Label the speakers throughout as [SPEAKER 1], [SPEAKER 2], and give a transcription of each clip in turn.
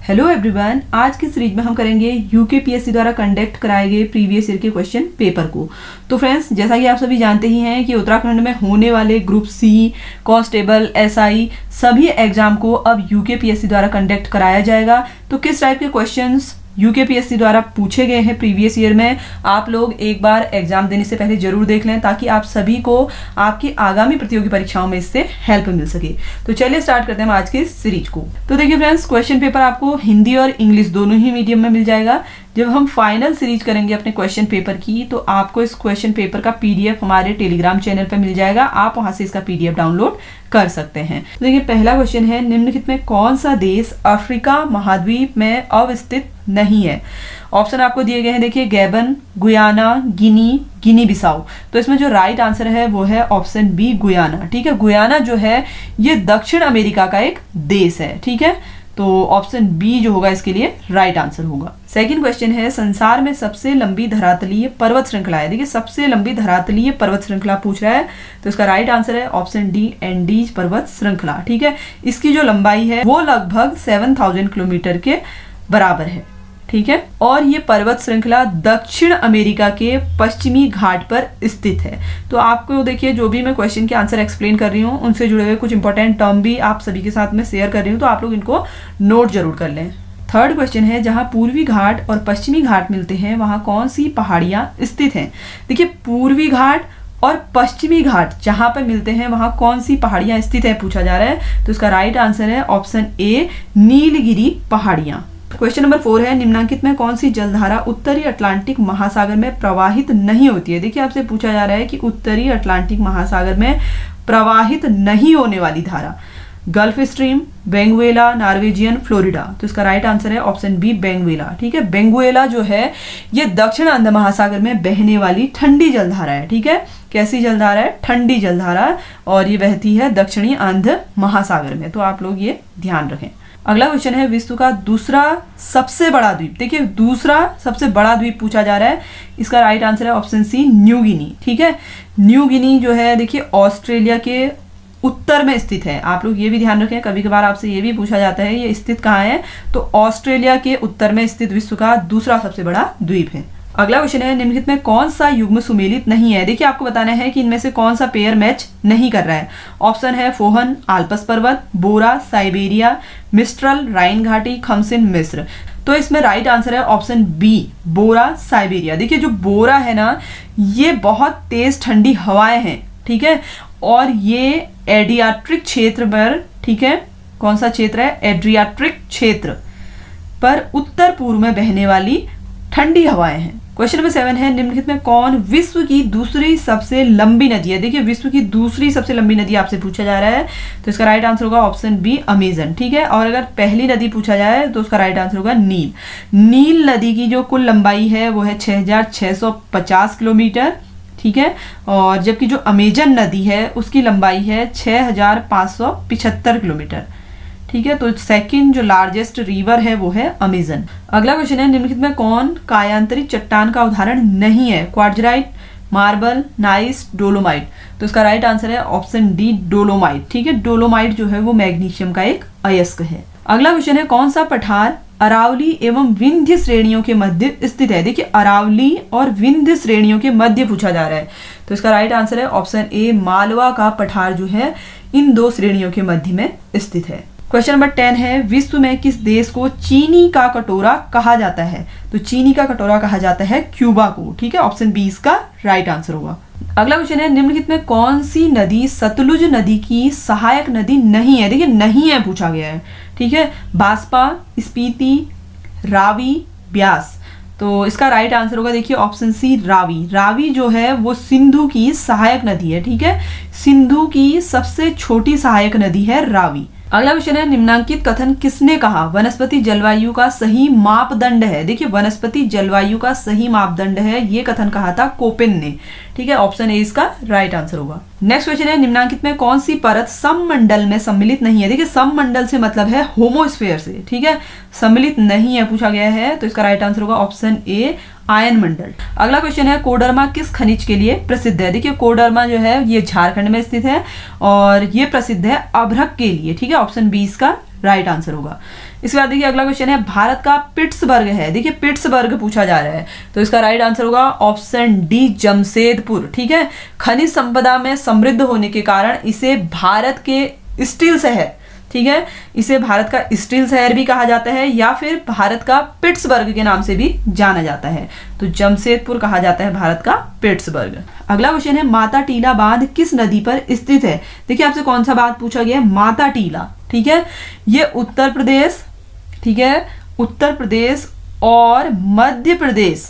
[SPEAKER 1] Hello everyone, आज की series में हम करेंगे यूकेपीएससी द्वारा कंडक्ट कराए गए प्रीवियस ईयर के क्वेश्चन पेपर को। तो फ्रेंड्स, जैसा कि आप सभी जानते ही हैं कि उत्तराखंड में होने वाले ग्रुप सी, कांस्टेबल, एसआई सभी एग्जाम को अब यूकेपीएससी द्वारा कंडक्ट कराया जाएगा। तो किस टाइप के क्वेश्चंस यूकेपीएससी द्वारा पूछे गए हैं प्रीवियस ईयर में, आप लोग एक बार एग्जाम देने से पहले जरूर देख लें, ताकि आप सभी को आपकी आगामी प्रतियोगी परीक्षाओं में इससे हेल्प मिल सके। तो चलिए स्टार्ट करते हैं आज की सीरीज को। तो देखिए फ्रेंड्स, क्वेश्चन पेपर आपको हिंदी और इंग्लिश दोनों ही मीडियम में मिल जाएगा। जब हम फाइनल सीरीज करेंगे अपने क्वेश्चन पेपर की, तो आपको इस क्वेश्चन पेपर का पीडीएफ हमारे टेलीग्राम चैनल पर मिल जाएगा, आप वहां से इसका पीडीएफ डाउनलोड कर सकते हैं। तो देखिए, पहला क्वेश्चन है, निम्नलिखित में कौन सा देश अफ्रीका महाद्वीप में अवस्थित नहीं है? ऑप्शन आपको दिए गए हैं, देखिए गैबन, गुयाना, गिनी, गिनी बिसाऊ। तो इसमें जो राइट आंसर है वो है ऑप्शन बी, गुयाना। ठीक है, गुयाना जो है ये दक्षिण अमेरिका का एक देश है। ठीक है, तो ऑप्शन बी जो होगा इसके लिए राइट आंसर होगा। सेकंड क्वेश्चन है, संसार में सबसे लंबी धरातलीय पर्वत श्रृंखला है। देखिए, सबसे लंबी धरातलीय पर्वत श्रृंखला पूछ रहा है, तो इसका राइट आंसर है ऑप्शन डी, एंडीज पर्वत श्रृंखला। ठीक है, इसकी जो लंबाई है वो लगभग 7000 किलोमीटर के बराबर है। ठीक है, और ये पर्वत श्रृंखला दक्षिण अमेरिका के पश्चिमी घाट पर स्थित है। तो आपको देखिए, जो भी मैं क्वेश्चन के आंसर एक्सप्लेन कर रही हूँ उनसे जुड़े हुए कुछ इंपॉर्टेंट टर्म भी आप सभी के साथ में शेयर कर रही हूँ, तो आप लोग इनको नोट जरूर कर लें। थर्ड क्वेश्चन है, जहां पूर्वी घाट और पश्चिमी घाट मिलते हैं वहां कौन सी पहाड़ियां स्थित हैं? देखिए, पूर्वी घाट और पश्चिमी घाट जहां पर मिलते हैं वहां कौन सी पहाड़ियां स्थित है पूछा जा रहा है। तो इसका राइट आंसर है ऑप्शन ए, नीलगिरी पहाड़ियां। क्वेश्चन नंबर 4 है, निम्नलिखित में कौन सी जलधारा उत्तरी अटलांटिक महासागर में प्रवाहित नहीं होती है? देखिए, आपसे पूछा जा रहा है कि उत्तरी अटलांटिक महासागर में प्रवाहित नहीं होने वाली धारा, gulf stream, Benguela, Norwegian, Florida. तो इसका राइट आंसर है ऑप्शन बी, बेंगुएला। ठीक है, बेंगुएला जो है ये दक्षिण अंध महासागर में बहने वाली ठंडी जलधारा है। ठीक है, कैसी जलधारा है? ठंडी जलधारा, और ये बहती है दक्षिणी अंध महासागर में। तो आप लोग ये ध्यान रखें। अगला क्वेश्चन है, विश्व का दूसरा सबसे बड़ा द्वीप। देखिए, दूसरा सबसे बड़ा द्वीप पूछा जा रहा है, इसका राइट आंसर है ऑप्शन सी, न्यू गिनी। ठीक है, न्यू गिनी जो है देखिए ऑस्ट्रेलिया के उत्तर में स्थित है। आप लोग ये भी ध्यान रखें, कभी कभार आपसे ये भी पूछा जाता है ये स्थित कहाँ है, तो ऑस्ट्रेलिया के उत्तर में स्थित विश्व का दूसरा सबसे बड़ा द्वीप है। अगला क्वेश्चन है, निम्नलिखित में कौन सा युग्म सुमेलित नहीं है? देखिए, आपको बताना है कि इनमें से कौन सा पेयर मैच नहीं कर रहा है। ऑप्शन है फोहन, आल्पस पर्वत, बोरा, साइबेरिया, मिस्ट्रल, राइन घाटी, खमसिन, मिस्र। तो इसमें राइट आंसर है ऑप्शन बी, बोरा, साइबेरिया। देखिए, जो बोरा है ना, ये बहुत तेज ठंडी हवाएं हैं। ठीक है, और ये एड्रियाटिक क्षेत्र पर, ठीक है, कौन सा क्षेत्र है? एड्रियाटिक क्षेत्र पर उत्तर पूर्व में बहने वाली ठंडी हवाएं हैं। क्वेश्चन नंबर 7 है, निम्नलिखित में कौन विश्व की दूसरी सबसे लंबी नदी है? देखिए, विश्व की दूसरी सबसे लंबी नदी आपसे पूछा जा रहा है, तो इसका राइट आंसर होगा ऑप्शन बी, अमेजन। ठीक है, और अगर पहली नदी पूछा जाए तो उसका राइट आंसर होगा नील। नील नदी की जो कुल लंबाई है वो है 6650 किलोमीटर। ठीक है, और जबकि जो अमेजन नदी है उसकी लंबाई है 6575 किलोमीटर। ठीक है, तो सेकंड जो लार्जेस्ट रिवर है वो है अमेजन। अगला क्वेश्चन है, निम्नलिखित में कौन कायांतरित चट्टान का उदाहरण नहीं है? Quartzite, marble, nice, dolomite. तो इसका राइट आंसर है ऑप्शन डी, डोलोमाइट। ठीक है, डोलोमाइट जो है वो मैग्नीशियम का एक अयस्क है। अगला क्वेश्चन है, कौन सा पठार अरावली एवं विंध्य श्रेणियों के मध्य स्थित है? देखिए, अरावली और विंध्य श्रेणियों के मध्य पूछा जा रहा है, तो इसका राइट आंसर है ऑप्शन ए, मालवा का पठार जो है इन दो श्रेणियों के मध्य में स्थित है। क्वेश्चन नंबर 10 है, विश्व में किस देश को चीनी का कटोरा कहा जाता है? तो चीनी का कटोरा कहा जाता है क्यूबा को। ठीक है, ऑप्शन बी इसका राइट आंसर होगा। अगला क्वेश्चन है, निम्नलिखित में कौन सी नदी सतलुज नदी की सहायक नदी नहीं है? देखिए, नहीं है पूछा गया है। ठीक है, बास्पा, स्पीति, रावी, ब्यास। तो इसका राइट आंसर होगा देखिए ऑप्शन सी, रावी। रावी जो है वो सिंधु की सहायक नदी है। ठीक है, सिंधु की सबसे छोटी सहायक नदी है रावी। अगला क्वेश्चन है, निम्नांकित कथन किसने कहा वनस्पति जलवायु का सही मापदंड है? देखिए, वनस्पति जलवायु का सही मापदंड है, ये कथन कहा था कोपेन ने। ठीक है, ऑप्शन ए इसका राइट आंसर होगा। नेक्स्ट क्वेश्चन है, निम्नांकित में कौन सी परत सममंडल में सम्मिलित नहीं है? देखिए, सममंडल से मतलब है होमोस्फेयर से। ठीक है, सम्मिलित नहीं है पूछा गया है, तो इसका राइट आंसर होगा ऑप्शन ए, आयन मंडल। अगला क्वेश्चन है, कोडरमा किस खनिज के लिए प्रसिद्ध है? देखिए, कोडरमा जो है ये झारखंड में स्थित है और ये प्रसिद्ध है अभ्रक के लिए। ठीक है, ऑप्शन बी इसका राइट आंसर होगा। इसके बाद देखिए अगला क्वेश्चन है भारत का पिट्सबर्ग है, देखिए पिट्सबर्ग पूछा जा रहा है, तो इसका राइट आंसर होगा ऑप्शन डी जमशेदपुर। ठीक है, खनिज संपदा में समृद्ध होने के कारण इसे भारत के स्टील शहर, ठीक है, इसे भारत का स्टील शहर भी कहा जाता है या फिर भारत का पिट्सबर्ग के नाम से भी जाना जाता है। तो जमशेदपुर कहा जाता है भारत का पिट्सबर्ग। अगला क्वेश्चन है माता टीला बांध किस नदी पर स्थित है। देखिए आपसे कौन सा बात पूछा गया है, माता टीला। ठीक है, ये उत्तर प्रदेश, ठीक है, उत्तर प्रदेश और मध्य प्रदेश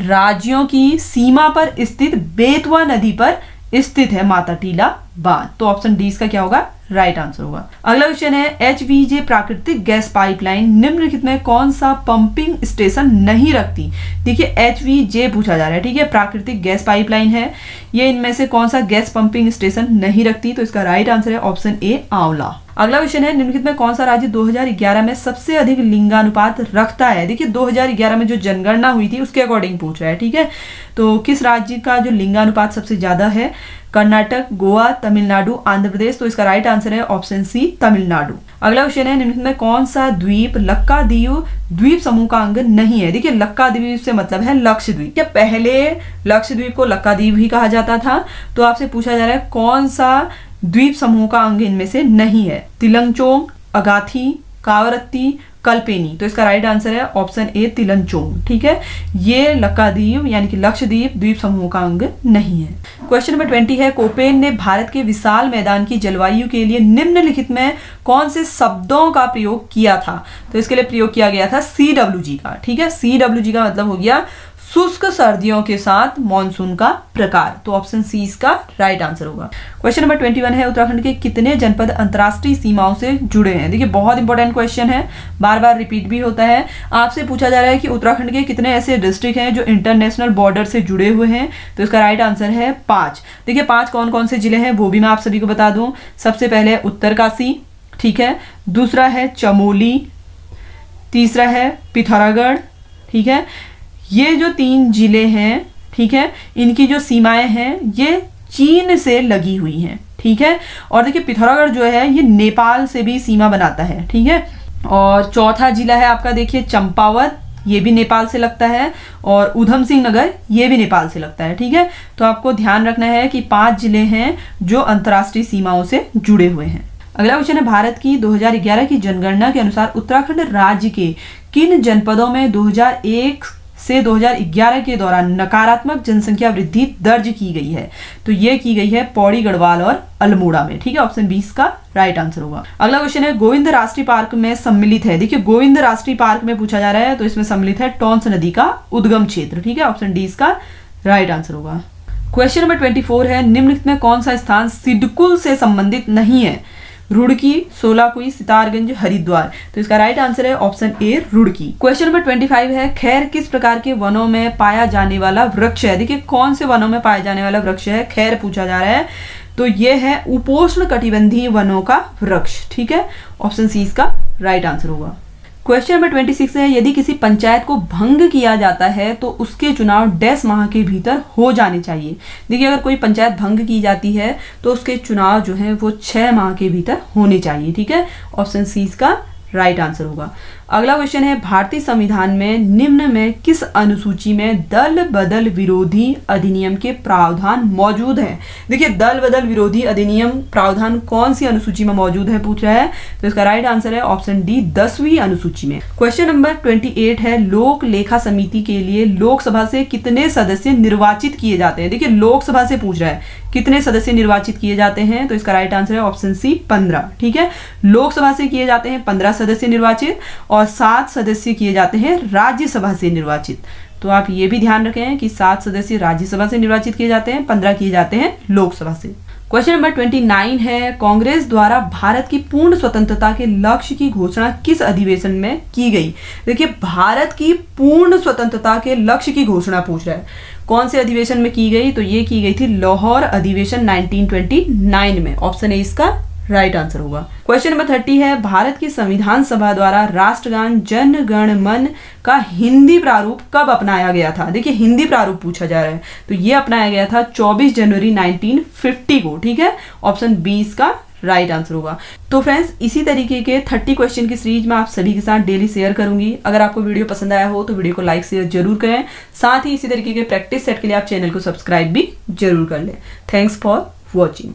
[SPEAKER 1] राज्यों की सीमा पर स्थित बेतवा नदी पर स्थित है माता टीला बांध। तो ऑप्शन डी इसका क्या होगा, राइट आंसर होगा। अगला क्वेश्चन है एचवीजे प्राकृतिक गैस पाइपलाइन निम्नलिखित में कौन सा पंपिंग स्टेशन नहीं रखती। देखिए एचवीजे पूछा जा रहा है, ठीक है, प्राकृतिक गैस पाइपलाइन है, ये इनमें से कौन सा गैस पंपिंग स्टेशन नहीं रखती। तो इसका राइट आंसर है ऑप्शन ए आंवला। अगला क्वेश्चन है निम्नलिखित में कौन सा राज्य 2011 में सबसे अधिक लिंगानुपात रखता है। देखिए 2011 में जो जनगणना हुई थी उसके अकॉर्डिंग पूछ रहा है। ठीक है, तो किस राज्य का जो लिंगानुपात सबसे ज्यादा है, कर्नाटक, गोवा, तमिलनाडु, आंध्र प्रदेश। तो इसका राइट आंसर है ऑप्शन सी तमिलनाडु। अगला क्वेश्चन है निम्नलिखित में कौन सा द्वीप लक्कादीव द्वीप समूह का अंग नहीं है। देखिए लक्काद्वीप से मतलब है लक्षद्वीप, क्या पहले लक्षद्वीप को लक्काद्वीप ही कहा जाता था। तो आपसे पूछा जा रहा है कौन सा द्वीप समूह का अंग इनमें से नहीं है, तिलंगचोंग, अगाथी, कावरत्ती, कल्पेनी। तो इसका राइट आंसर है ऑप्शन ए तिलंगचोंग। ठीक है, ये लक्काद्वीप यानी कि लक्षद्वीप द्वीप समूह का अंग नहीं है। क्वेश्चन नंबर 20 है कोपेन ने भारत के विशाल मैदान की जलवायु के लिए निम्नलिखित में कौन से शब्दों का प्रयोग किया था। तो इसके लिए प्रयोग किया गया था CWG का। ठीक है, CWG का मतलब हो गया शुष्क सर्दियों के साथ मानसून का प्रकार। तो ऑप्शन सी इसका राइट आंसर होगा। क्वेश्चन नंबर 21 है उत्तराखंड के कितने जनपद अंतर्राष्ट्रीय सीमाओं से जुड़े हैं। देखिए बहुत इंपॉर्टेंट क्वेश्चन है, बार बार रिपीट भी होता है। आपसे पूछा जा रहा है कि उत्तराखंड के कितने ऐसे डिस्ट्रिक्ट हैं जो इंटरनेशनल बॉर्डर से जुड़े हुए हैं। तो इसका राइट आंसर है 5। देखिए 5 कौन कौन से जिले हैं वो भी मैं आप सभी को बता दूं। सबसे पहले उत्तरकाशी, ठीक है, दूसरा है चमोली, तीसरा है पिथौरागढ़। ठीक है, ये जो 3 जिले हैं, ठीक है, इनकी जो सीमाएं हैं ये चीन से लगी हुई हैं। ठीक है, और देखिए पिथौरागढ़ जो है ये नेपाल से भी सीमा बनाता है। ठीक है, और चौथा जिला है आपका देखिए चंपावत, ये भी नेपाल से लगता है, और उधम सिंह नगर ये भी नेपाल से लगता है। ठीक है, तो आपको ध्यान रखना है कि 5 जिले हैं जो अंतर्राष्ट्रीय सीमाओं से जुड़े हुए हैं। अगला क्वेश्चन है भारत की 2011 की जनगणना के अनुसार उत्तराखंड राज्य के किन जनपदों में 2001 से 2011 के दौरान नकारात्मक जनसंख्या वृद्धि दर्ज की गई है। तो ये की गई है पौड़ी, गढ़वाल और अल्मोड़ा में। ठीक है, ऑप्शन 20 का राइट आंसर होगा। अगला क्वेश्चन है गोविंद राष्ट्रीय पार्क में सम्मिलित है। देखिए गोविंद राष्ट्रीय पार्क में पूछा जा रहा है, तो इसमें सम्मिलित है टॉन्स नदी का उद्गम क्षेत्र। ठीक है, ऑप्शन डी इसका राइट आंसर होगा। क्वेश्चन नंबर 24 है निम्नलिखित में कौन सा स्थान सिडकुल से संबंधित नहीं है। रुड़की, सोलाकुई, सितारगंज, हरिद्वार। तो इसका राइट आंसर है option A Roorkee. Question number 25 है खैर किस प्रकार के वनों में पाया जाने वाला वृक्ष है। देखिए कौन से वनों में पाया जाने वाला वृक्ष है, खैर पूछा जा रहा है, तो ये है उपोष्ण कटिबंधीय वनों का वृक्ष। ठीक है, ऑप्शन सी इसका राइट आंसर होगा। क्वेश्चन नंबर 26 है यदि किसी पंचायत को भंग किया जाता है तो उसके चुनाव 10 माह के भीतर हो जाने चाहिए। देखिए अगर कोई पंचायत भंग की जाती है तो उसके चुनाव जो है वो 6 माह के भीतर होने चाहिए। ठीक है, ऑप्शन सी इसका राइट आंसर होगा। अगला क्वेश्चन है भारतीय संविधान में निम्न में किस अनुसूची में दल बदल विरोधी अधिनियम के प्रावधान मौजूद है। देखिए दल बदल विरोधी अधिनियम प्रावधान कौन सी अनुसूची में मौजूद है पूछ रहा है, तो इसका राइट आंसर है ऑप्शन डी 10वीं अनुसूची में। क्वेश्चन नंबर 28 है लोक लेखा समिति के लिए लोकसभा से कितने सदस्य निर्वाचित किए जाते हैं। देखिए लोकसभा से पूछ रहा है कितने सदस्य निर्वाचित किए जाते हैं, तो इसका राइट आंसर है ऑप्शन सी 15। ठीक है, लोकसभा से किए जाते हैं 15 सदस्य निर्वाचित और 7 सदस्य किए जाते हैं राज्यसभा से निर्वाचित। तो आप ये भी ध्यान रखें कि 7 सदस्य राज्यसभा से निर्वाचित किए जाते हैं, 15 किए जाते हैं लोकसभा से। क्वेश्चन नंबर 29 है कांग्रेस द्वारा भारत की पूर्ण स्वतंत्रता के लक्ष्य की घोषणा किस अधिवेशन में की गई। देखिए भारत की पूर्ण स्वतंत्रता के लक्ष्य की घोषणा पूछ रहा है, कौन से अधिवेशन में की गई, तो ये की गई थी लाहौर अधिवेशन 1929 में। ऑप्शन ए इसका राइट आंसर होगा। क्वेश्चन नंबर 30 है भारत की संविधान सभा द्वारा राष्ट्रगान जन गण मन का हिंदी प्रारूप कब अपनाया गया था। देखिए हिंदी प्रारूप पूछा जा रहा है, तो ये अपनाया गया था 24 जनवरी 1950 को। ठीक है, ऑप्शन बी इसका राइट आंसर होगा। तो फ्रेंड्स इसी तरीके के 30 क्वेश्चन की सीरीज मैं आप सभी के साथ डेली शेयर करूंगी। अगर आपको वीडियो पसंद आया हो तो वीडियो को लाइक शेयर जरूर करें। साथ ही इसी तरीके के प्रैक्टिस सेट के लिए आप चैनल को सब्सक्राइब भी जरूर कर लें। Thanks for watching.